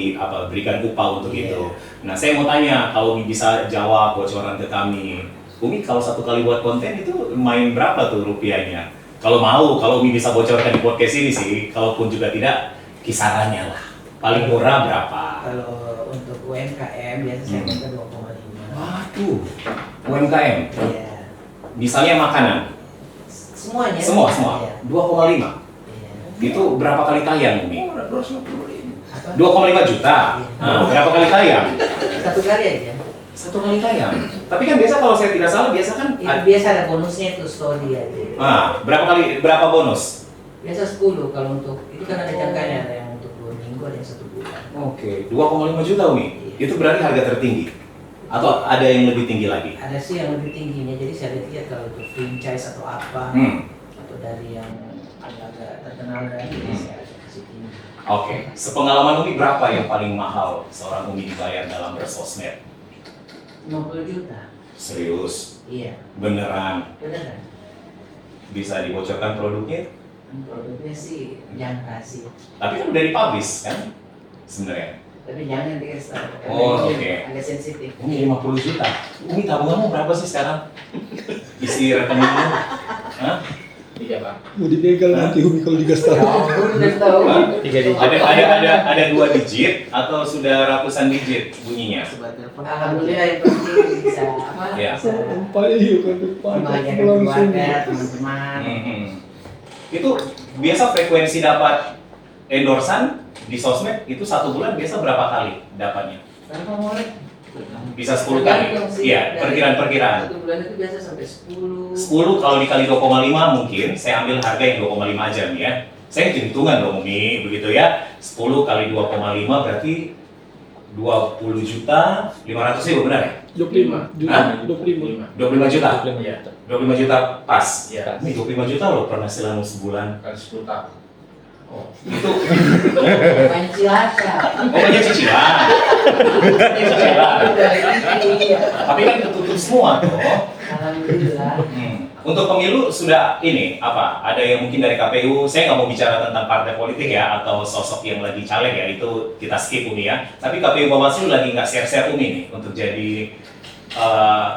berikan upah untuk itu. Nah saya mau tanya, kalau Umi bisa jawab bocoran ke kami, Umi kalau satu kali buat konten itu main berapa tuh rupiahnya? Kalau kalau Umi bisa bocorkan di podcast ini sih, kalaupun juga tidak, kisarannya lah. Paling murah berapa? Kalau untuk UMKM biasa saya minta 2,5. Waduh, UMKM? Iya. Misalnya makanan? Semuanya? Semua? Iya. 2,5? Iya. Itu berapa kali tayang Umi? 250.000. 2,5 juta? Nah, berapa kali tayang? Satu kali aja. 1 kali tayang. Tapi kan biasa kalau saya tidak salah biasa kan Itu biasa ada bonusnya itu story aja. berapa bonus? Biasa 10 kalau untuk itu kan ada jangkanya, ada yang untuk 2 minggu, ada yang 1 bulan. Oke, 2,5 juta Umi. Iya. Itu berarti harga tertinggi. Atau ada yang lebih tinggi lagi? Ada sih yang lebih tingginya, jadi saya lihat kalau untuk franchise atau apa, atau dari yang agak terkenal dari saya kasih tinggi. Oke, sepengalaman Umi berapa yang paling mahal seorang Umi dibayar dalam bersosmed? 50 juta. Serius? Iya. Beneran? Beneran. Bisa dibocorkan produknya? Produknya sih jangan kasih. Tapi kan udah dipublish kan? Sebenarnya. Tapi jangan dikasih tahu. Karena Oh, ini oke. agak sensitif. Umi 50 juta. Umi tabunganmu berapa sih sekarang? Isi rekeningmu? Hah? 3 Bang. Mau dibegal nanti Umi kalau digas tahu. Udah tahu. Hah? 3 digit. Ada 2 digit atau sudah ratusan digit bunyinya? Coba telepon. Alhamdulillah yang penting bisa apa? Iya. Bisa Sampai yuk kan depan membahagiakan langsung. keluarga, teman-teman. Itu biasa frekuensi dapat endorsan di sosmed itu 1 bulan biasa berapa kali dapatnya? Berapa mulai? Bisa 10 kali? Tergantung sih. Iya, perkiraan-perkiraan. 1 bulan itu biasa sampai 10. 10 kalau dikali 2,5 mungkin, saya ambil harga yang 2,5 aja nih ya. Saya hitung-hitungan dong Umi, begitu ya. 10 kali 2,5 berarti 20 juta 500 ribu, benar ya? 25 juta. Hah? 25. 25 juta? 25 Iya. juta. 25 juta pas? Iya. Ini 25 juta loh penghasilan sebulan. Kan 10 tahun. Oh, itu Main cilaka. banyak cicilan. Banyak cicilan. Iya. Tapi kan ketutup semua tuh. Alhamdulillah. Untuk pemilu sudah ini apa? Ada yang mungkin dari KPU. Saya nggak mau bicara tentang partai politik ya atau sosok yang lagi caleg ya, itu kita skip Umi ya. Tapi KPU Bawaslu lagi nggak share Umi nih untuk jadi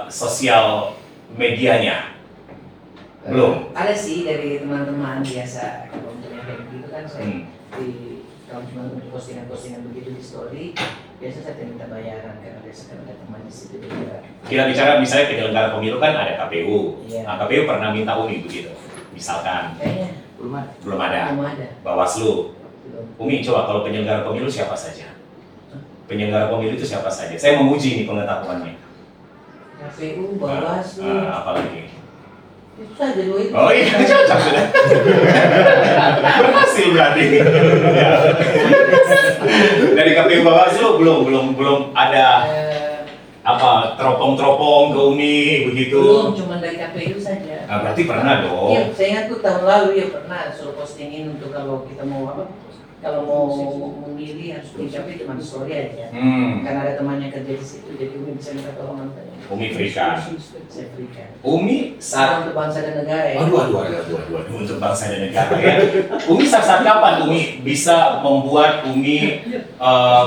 sosial medianya. Belum. Ada sih dari teman-teman biasa kalau untuk yang kayak gitu kan saya di kalau cuma untuk postingan-postingan begitu di story biasa saya minta bayaran karena biasa kan ada teman di situ juga. Kita bicara misalnya penyelenggara pemilu kan ada KPU. Iya. Nah, KPU pernah minta Umi begitu. Misalkan Kayaknya Belum ada. belum ada. belum ada. Bawaslu. Belum. Umi coba kalau penyelenggara pemilu siapa saja? Penyelenggara pemilu itu siapa saja? Saya menguji nih pengetahuannya. KPU, Bawaslu, Apalagi? itu saja dua itu. Oh iya, cocok sudah. Berhasil berarti. Ya. Dari KPU Bawaslu belum ada Eh, apa teropong-teropong ke Umi begitu. belum cuma dari KPU saja. Nah, berarti pernah Iya, dong. saya ingat tuh tahun lalu ya pernah suruh postingin untuk kalau kita mau apa? Kalau mau memilih harus dicapai cuma story aja. Karena ada temannya kerja di situ, jadi Umi bisa minta tolong nontonnya. Umi berikan. Saya berikan. Umi saat Untuk bangsa dan negara ya. Aduh, untuk bangsa dan negara ya. Umi saat kapan Umi bisa membuat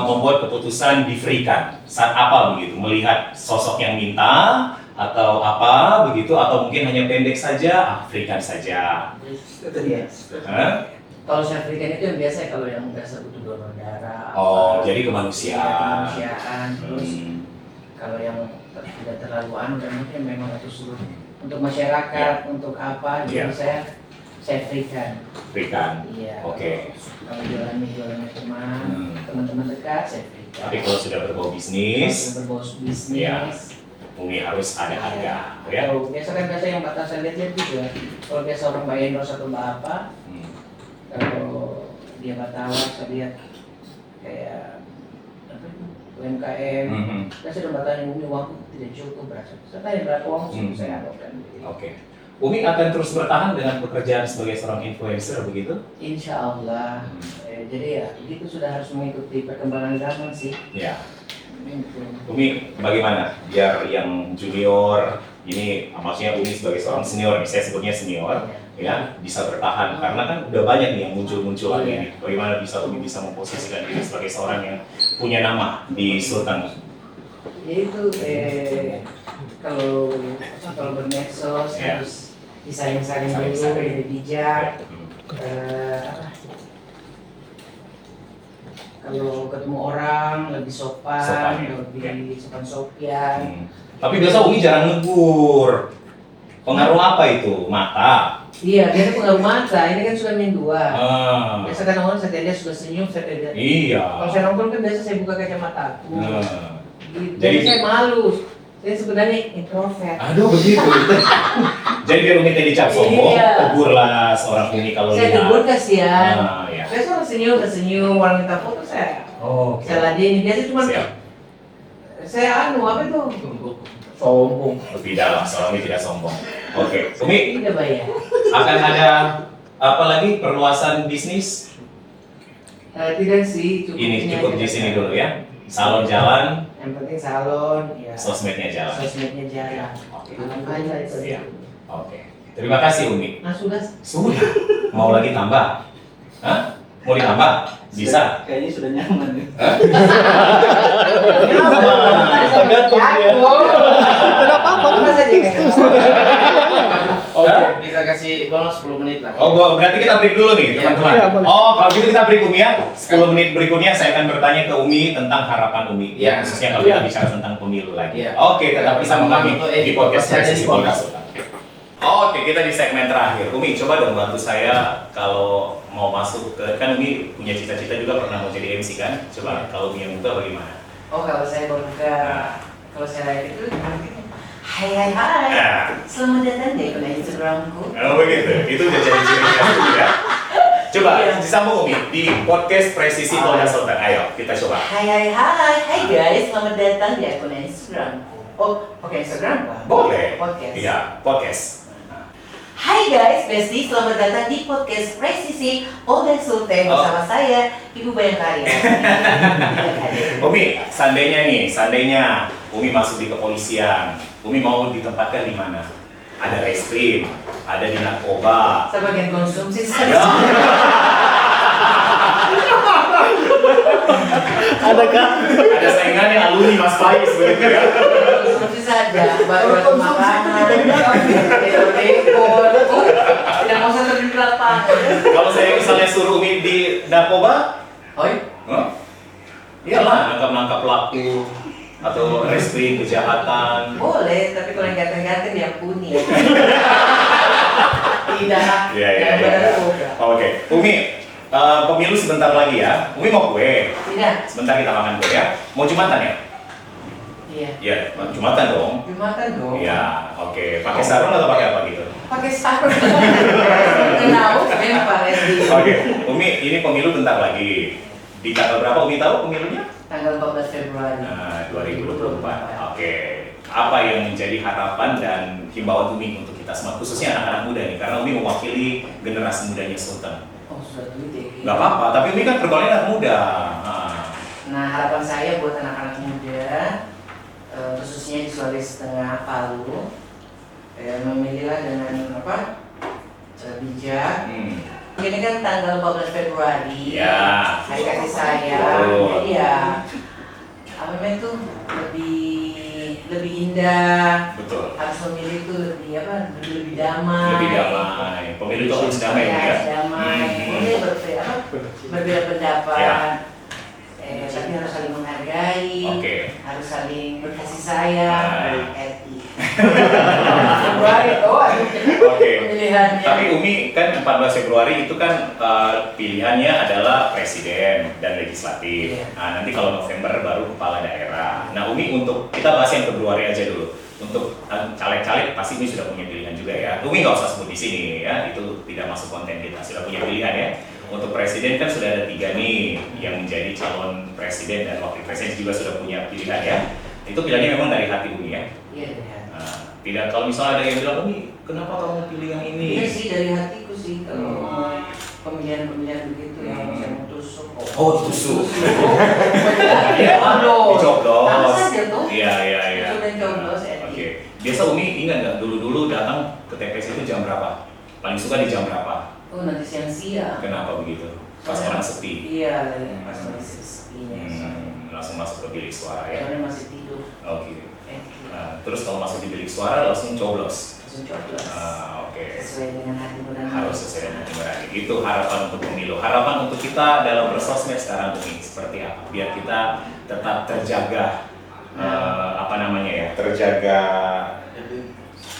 membuat keputusan di-free-kan? Saat apa begitu? Melihat sosok yang minta atau apa begitu? Atau mungkin hanya pendek saja, free-kan saja. Itu dia. Hah? Kalau saya berikan itu yang biasa kalau yang biasa butuh donor darah. Oh, apa. jadi Iya, kemanusiaan. kemanusiaan. Terus Hmm. kalau yang tidak terlalu anu dan mungkin memang itu untuk masyarakat, untuk apa, jadi Iya. saya berikan. Free-kan. Iya. Oke. Kalau jualannya cuma teman-teman dekat, saya berikan. Tapi kalau sudah berbau bisnis, Kalau berbau bisnis, Iya. Umi harus ada harga, ya. Kalau biasa yang batas saya lihat juga. Kalau biasa orang bayar endorse atau apa, kalau dia batawar saya lihat kayak apa itu, UMKM, saya sudah bertanya Umi uangku tidak cukup berapa. Saya tanya berapa uang cukup saya alokkan. Oke. Umi akan terus bertahan dengan pekerjaan sebagai seorang influencer begitu? Insya Allah. Jadi ya begitu sudah harus mengikuti perkembangan zaman sih. Ya. Gitu. Umi bagaimana biar yang junior ini maksudnya Umi sebagai seorang senior, saya sebutnya senior, ya bisa bertahan karena kan udah banyak nih yang muncul lagi nih. Bagaimana bisa Umi bisa memposisikan diri sebagai seorang yang punya nama di Sultan? Jadi itu kalau bermedsos Ya. harus disaring-saring dulu, Saring-saring. jadi bijak. Apa? Kalau ketemu orang lebih sopan, Sopan, ya. lebih sopan-sopian. Tapi biasa Umi jarang negur. Pengaruh apa itu? Mata. Iya, dia itu pengaruh mata. Ini kan sudah min 2. Ah. Biasa kan orang saya dia sudah senyum, saya lihat. Iya. Kalau saya nongkrong kan biasa saya buka kacamata aku. Nah. Gitu. Jadi- Jadi saya malu. Saya sebenarnya introvert. Aduh begitu. Jadi biar Umi tadi dicap sombong, Iya. tegurlah seorang Umi kalau Saya lihat. tegur kasihan. Ah, ya. Saya selalu senyum, orang minta foto saya. Oh, oke. Saya ladenin, biasa cuma Siap. saya apa itu? Sombong. Tidak lah, soalnya tidak sombong. Oke, Umi Tidak bayar. akan ada apa lagi perluasan bisnis? Tidak sih, cukup Ini ini cukup aja. di sini dulu ya. Salon jalan, Yang penting salon, ya. sosmednya jalan. Sosmednya jalan. Oke. Alhamdulillah itu. Iya. Oke. Terima kasih Umi. Nah sudah. Sudah. Mau lagi tambah? Hah? Mau ditambah? Bisa. Kayaknya sudah nyaman ya. Tergantung dia. Tidak apa-apa. Masa dia nggak Oke. Bisa kasih bonus 10 menit lah. Oh, berarti kita break dulu nih, Iya, teman-teman. iya, boleh. Oh, kalau gitu kita break Umi ya. 10 menit berikutnya saya akan bertanya ke Umi tentang harapan Umi. Iya. Khususnya kalau Iya. kita bicara tentang pemilu lagi. Iya. Oke, tetap bersama kami Untuk di podcast pasti ada Presisi di podcast. Polda Sultan. Oke, kita di segmen terakhir. Umi, coba dong bantu saya kalau mau masuk ke, kan Umi punya cita-cita juga pernah mau jadi MC kan? Coba kalau Umi yang buka bagaimana? Oh kalau saya buka, kalau saya itu mungkin hai. Nah, Selamat datang di akun Instagramku. oh begitu. Itu udah jadi ciri khas ya. Coba Iya. disambung Umi di podcast Presisi Polda Sultan. Ayo, kita coba. Hai guys, selamat datang di akun Instagramku. Oh, pakai Instagram Pak? Boleh. Podcast. Iya, podcast. Hai guys, Besti, selamat datang di podcast Presisi Polda Sultan bersama saya, Ibu Bayangkari. Umi, seandainya Umi masuk di kepolisian, Umi mau ditempatkan di mana? Ada reskrim, ada di narkoba. Saya bagian konsumsi Ya. saja. Adakah? Ada saingannya alumni Mas Faiz begitu ya. Konsumsi saja, baru makanan, dekor, tidak mau saya terjun ke lapangan. Kalau saya misalnya suruh Umi di narkoba, Oi, iyalah nangkap pelaku atau reskrim kejahatan. boleh, tapi kalau yang ganteng-ganteng diampuni. Tidak, Iya. yang benar-benar. Oke, Umi, pemilu sebentar lagi ya. Umi mau kue? Tidak, Sebentar kita makan kue ya. Mau Jumatan ya? iya. Iya, Jumatan dong. Jumatan dong. Iya, oke. Pakai sarung atau pakai apa gitu? Pakai sarung. Kenapa? Memang Resti. Oke, Umi, ini pemilu bentar lagi. Di tanggal berapa Umi tahu pemilunya? Tanggal 14 Februari. Nah, 2024. Oke. Apa yang menjadi harapan dan himbauan Umi untuk kita semua, khususnya anak-anak muda nih, karena Umi mewakili generasi mudanya Sultan. Oh, sudah dulu deh. Nggak apa-apa, tapi Umi kan pergaulannya anak muda. Nah, harapan saya buat anak-anak muda, khususnya di Sulawesi Tengah, Palu, memilihlah dengan bijak. Ini kan tanggal 14 Februari, Ya. hari kasih sayang. Betul. Jadi ya, apa namanya tuh lebih indah. Betul. Harus memilih itu lebih damai. Lebih damai. Pemilu itu harus damai Ya, ya. harus damai. Boleh berbeda pendapat. Ya. Tapi harus saling menghargai. Oke. Harus saling berkasih sayang. Nah. RI. Februari, aduh. Oke. Pemilihannya. Tapi Umi kan 14 Februari itu kan pilihannya adalah presiden dan legislatif. Iya. Nah, nanti kalau November baru kepala daerah. Nah, Umi untuk kita bahas yang Februari aja dulu. Untuk caleg-caleg pasti Umi sudah punya pilihan juga ya. Umi nggak usah sebut di sini ya, itu tidak masuk konten kita. Sudah punya pilihan ya. Untuk presiden kan sudah ada 3 nih yang menjadi calon presiden dan wakil presiden juga sudah punya pilihan ya. Itu pilihannya memang dari hati Umi ya. Iya, dari hati. Nah, tidak kalau misalnya ada yang bilang Umi, kenapa kamu pilih yang ini? Iya sih dari hatiku sih kalau pemilihan begitu yang saya mau tusuk. Oh, tusuk. Iya, aduh. Dicoblos. Sama saja tuh. Iya. Tusuk dan coblos, Oke. Edi. Biasa Umi ingat nggak dulu datang ke TPS itu jam berapa? Paling suka di jam berapa? Oh nanti siang-siang. Kenapa begitu? Pas orang sepi. Iya, pas masih sepinya. Langsung masuk ke bilik suara ya. Soalnya masih tidur. Oke. Edi. Nah, terus kalau masuk di bilik suara langsung coblos. Langsung coblos. Oke. Sesuai dengan hati nurani. Harus sesuai dengan nurani. Itu harapan untuk pemilu. Harapan untuk kita dalam bersosmed sekarang Umi seperti apa? Biar kita tetap terjaga terjaga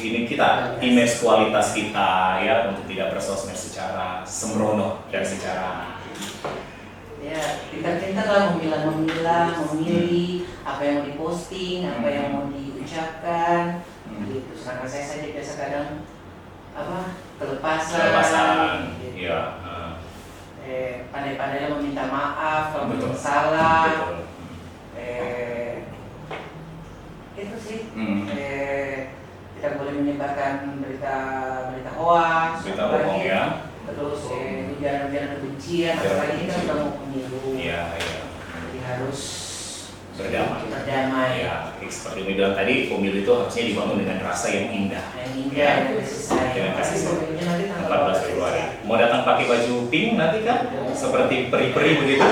ini kita, image kualitas kita ya untuk tidak bersosmed secara sembrono dan secara Ya, pintar-pintar lah memilah, memilih apa yang mau diposting, apa yang mau ucapkan, gitu. Sedangkan saya saja biasa kadang kelepasan, gitu. Iya. Pandai-pandainya meminta maaf kalau Betul. salah. Betul. Itu sih. Tidak boleh menyebarkan berita hoax, Berita bohong ya. terus ujaran-ujaran kebencian, apalagi ini kan sudah mau pemilu. Iya. Jadi harus Berdamai. Ya, seperti yang bilang tadi, pemilu itu harusnya dibangun dengan rasa yang indah. Yang indah, yang kasih sayang. Dengan kasih sayang. Pemilunya nanti tanggal 14 Februari. Mau datang pakai baju pink nanti kan? Seperti peri-peri begitu.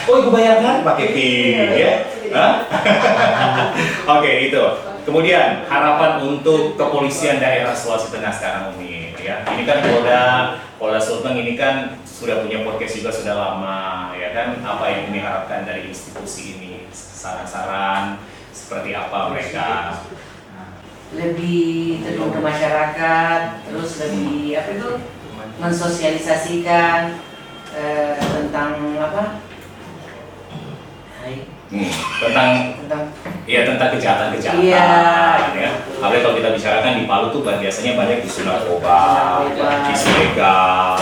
Oh, ibu bayangkan pakai pink ya. Hah? Oke, itu. Kemudian harapan untuk kepolisian daerah Sulawesi Tengah sekarang Umi ya. Ini kan Polda Sulteng ini kan sudah punya podcast juga sudah lama ya kan. Apa yang Umi harapkan dari institusi ini? Saran-saran seperti apa mereka? Lebih terjun ke masyarakat, terus lebih mensosialisasikan tentang tentang kejahatan-kejahatan Iya. ya. Apalagi kalau kita bicarakan di Palu tuh biasanya banyak isu narkoba, isu legal.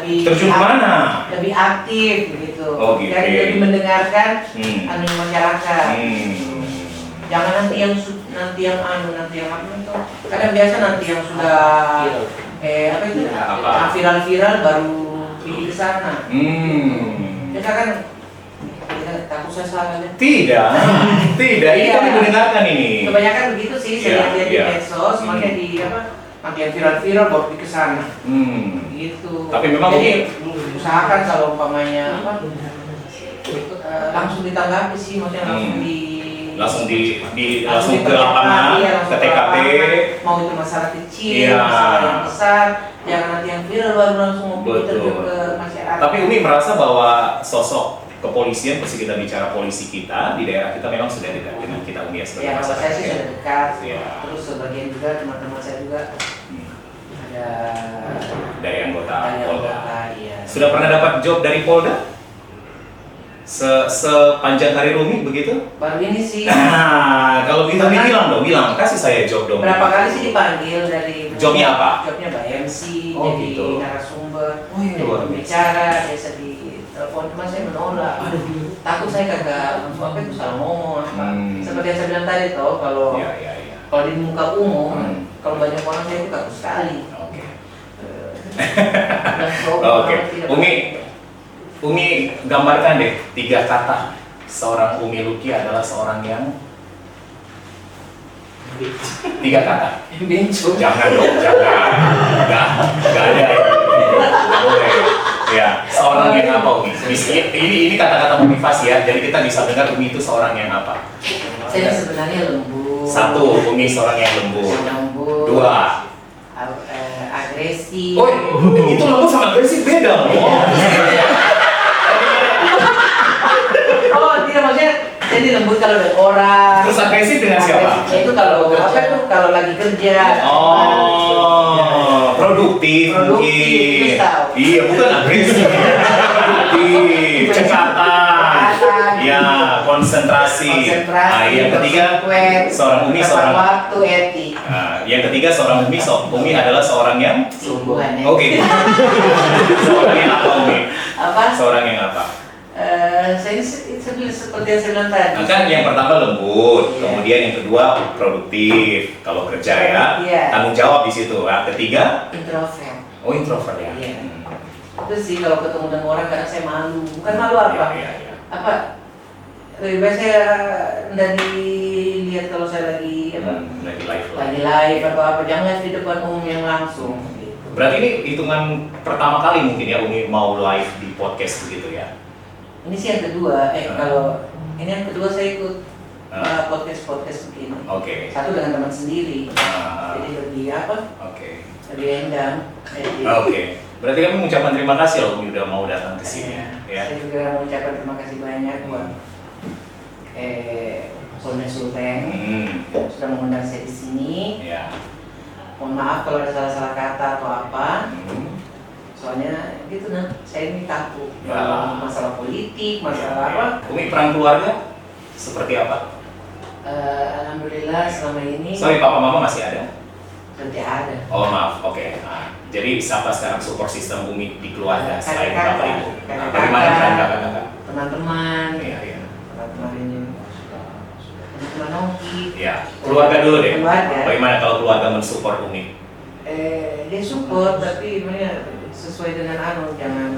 Terjun mana? Lebih aktif begitu. Oh, gitu. Dan lebih mendengarkan masyarakat. Jangan nanti yang itu. Kadang biasa nanti yang sudah viral baru pergi ke sana. Kita kan takut saya salah kan? Tidak. Ini kami mendengarkan ini. Kebanyakan begitu sih, saya lihat di medsos, makanya nanti yang viral baru pergi ke sana. Gitu. Tapi memang jadi usahakan kalau umpamanya langsung ditanggapi sih, maksudnya langsung ke lapangan, ke TKP. Mau itu masalah kecil, masalah yang besar, jangan nanti yang viral baru langsung terjun ke masyarakat. Tapi Umi merasa bahwa sosok kepolisian, pasti kita bicara polisi kita di daerah kita memang sudah dekat dengan kita Umi sebagai masyarakat. Saya sih sudah dekat. Terus sebagian juga teman-teman saya juga ada dari anggota Polda. Iya. Sudah pernah dapat job dari Polda? Sepanjang karir Umi begitu? Baru ini sih. Nah, kalau gitu bilang, kasih saya job dong. Berapa kali sih dipanggil dari jobnya apa? Jobnya by MC, Oh, jadi gitu. narasumber, Iya, luar biasa. bicara, biasa di telepon, cuma saya menolak. Takut saya kagak itu salah ngomong. Seperti yang saya bilang tadi toh, kalau di muka umum, kalau banyak orang saya itu takut sekali. Oke. Umi gambarkan deh 3 kata seorang Umi Luki adalah seorang yang 3 kata. Bencu. Jangan dong, nggak ada ya. Boleh. Ya, seorang yang apa Umi? Ini kata-kata motivasi ya, jadi kita bisa dengar Umi itu seorang yang apa? Saya sebenarnya lembut. 1, Umi seorang yang lembut. 2, agresif. oh itu lembut sama agresif beda loh. Oh tidak, maksudnya jadi lembut kalau ada orang. Terus agresif dengan siapa? Agresifnya itu kalau lagi kerja. Oh, produktif mungkin. Iya, bukan agresif. Produktif, cekatan. Ya, konsentrasi. Nah, yang ketiga seorang Umi seorang waktu etik. Yang ketiga seorang Umi adalah seorang yang sungguhan. Oke. Seorang yang apa Umi? Apa? Seorang yang apa? Saya seperti yang saya bilang tadi. Kan yang pertama lembut, kemudian yang kedua produktif. Kalau kerja ya, tanggung jawab di situ. Nah, ketiga introvert. Oh, introvert ya. Iya. Itu sih kalau ketemu dengan orang kadang saya malu. Bukan malu apa? Apa? Lebih baik saya tidak dilihat kalau saya lagi lagi live atau apa. Jangan live di depan umum yang langsung. Berarti ini hitungan pertama kali mungkin ya Umi mau live di podcast begitu ya? Ini sih yang kedua, kalau ini yang kedua saya ikut podcast begini. Oke. Satu dengan teman sendiri, jadi lebih lebih endang. Oke. Berarti kami mengucapkan terima kasih loh Umi udah mau datang ke sini. Saya juga mengucapkan terima kasih banyak buat Polda Sulteng sudah mengundang saya di sini. Mohon maaf kalau ada salah-salah kata atau apa. Soalnya gitu saya ini takut masalah politik, masalah apa. Umi peran keluarga seperti apa? Alhamdulillah selama ini Sorry, papa mama masih ada? tidak ada. Oh maaf, oke. Nah, jadi siapa sekarang support sistem Umi di keluarga selain Kakak-kakak. bapak ibu? Nah, Kakak-kakak. bagaimana dengan kakak-kakak? Teman-teman, Iya, iya. teman-teman ini, teman-teman Nongki. Ya, keluarga dulu deh. Keluarga. Bagaimana kalau keluarga mensupport Umi? Dia support tapi sebenarnya sesuai dengan jangan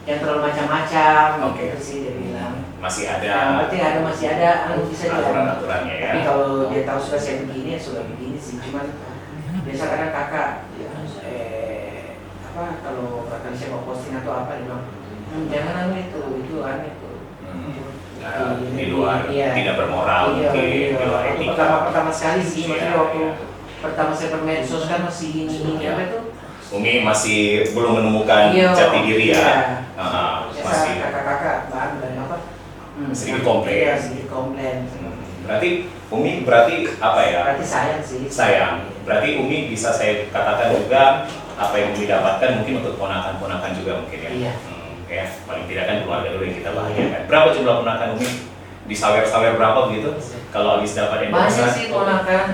terlalu macam-macam. Oke. Gitu sih dia bilang. Masih Yang ada penting masih ada bisa jalan. aturan-aturannya ya? Tapi kalau dia tahu sudah saya begini, ya sudah begini sih. Cuman biasa kadang kakak, kalau kakak saya mau posting atau apa, dia bilang, jangan itu aneh tuh. Nah, di luar, Iya. tidak bermoral Iya, mungkin, iya. di luar Waktu etika. pertama sekali sih, maksudnya Iya, waktu iya. pertama saya bermedsos kan masih ini Iya. apa tuh? Umi masih belum menemukan Iya, jati diri ya? iya. Masih Biasa kakak-kakak bahan dan apa? Sedikit komplain. Iya, sedikit komplain. Berarti Umi apa ya? Berarti sayang sih. Sayang. Berarti Umi bisa saya katakan juga apa yang Umi dapatkan mungkin untuk ponakan-ponakan juga mungkin ya. Iya. Ya, paling tidak kan keluarga dulu yang kita bahagiakan. Berapa jumlah ponakan Umi? Disawer-sawer berapa begitu? Kalau habis dapat Banyak endorsean? sih ponakan.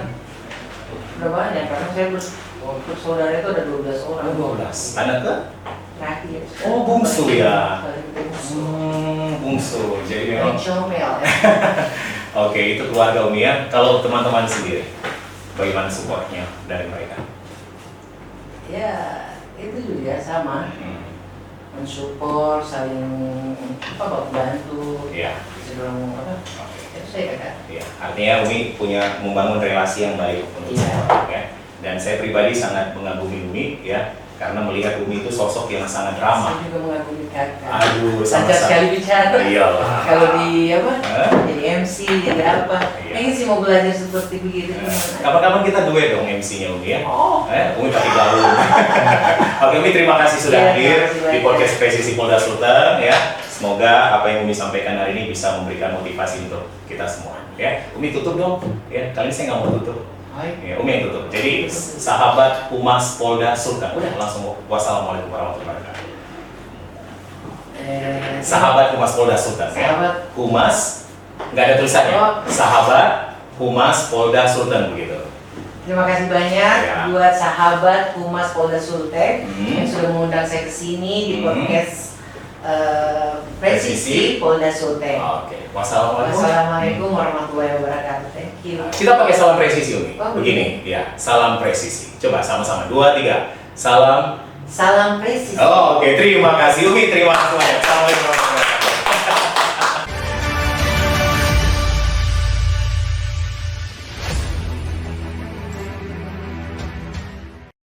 Udah banyak karena saya bersaudara itu ada 12 orang. 12. Anak ke? Terakhir. Oh, bungsu ya? Paling bungsu. Bungsu. Jadi Paling memang comel ya. oke, itu keluarga Umi ya. Kalau teman-teman sendiri, bagaimana supportnya dari mereka? Ya, itu juga sama. Mensupport, saling bantu. Iya. Sebelum apa? Oke. Itu saya kakak. Iya, artinya Umi punya membangun relasi yang baik untuk Iya. semua, ya. Dan saya pribadi sangat mengagumi Umi ya, karena melihat Umi itu sosok yang sangat ramah. Saya juga mengagumi kakak. Aduh, Lancar sekali bicara. Iyalah. Kalau di apa? Hah? Jadi MC, jadi apa? Iya. Pengen sih mau belajar seperti begitu. Kapan-kapan kita duet dong MC-nya Umi ya. Oh. Umi pakai gaun. Oke Umi, terima kasih sudah Iya, hadir terima kasih di banyak. podcast Presisi Polda Sulteng ya. Semoga apa yang Umi sampaikan hari ini bisa memberikan motivasi untuk kita semua ya. Umi tutup dong ya. Kali ini saya nggak mau tutup. Ya, Umi yang tutup. Jadi sahabat Humas Polda Sulteng. Udah langsung wassalamualaikum warahmatullahi wabarakatuh. Sahabat Humas Polda Sulteng ya. Sahabat. Humas nggak ada tulisannya. Oh. Sahabat Humas Polda Sulteng begitu. Terima kasih banyak Ya. buat sahabat Humas Polda Sulteng yang Hmm. sudah mengundang saya ke sini di Hmm. podcast Presisi. Presisi Polda Sulteng. Oke. Wassalamualaikum. Wassalamualaikum warahmatullahi wabarakatuh. Thank you. Kita pakai salam presisi Umi. Oh, Begini, ya, salam presisi. Coba sama-sama. 2, 3. Salam. Salam presisi. Oh, oke. Terima kasih Umi. Terima kasih banyak. Assalamualaikum.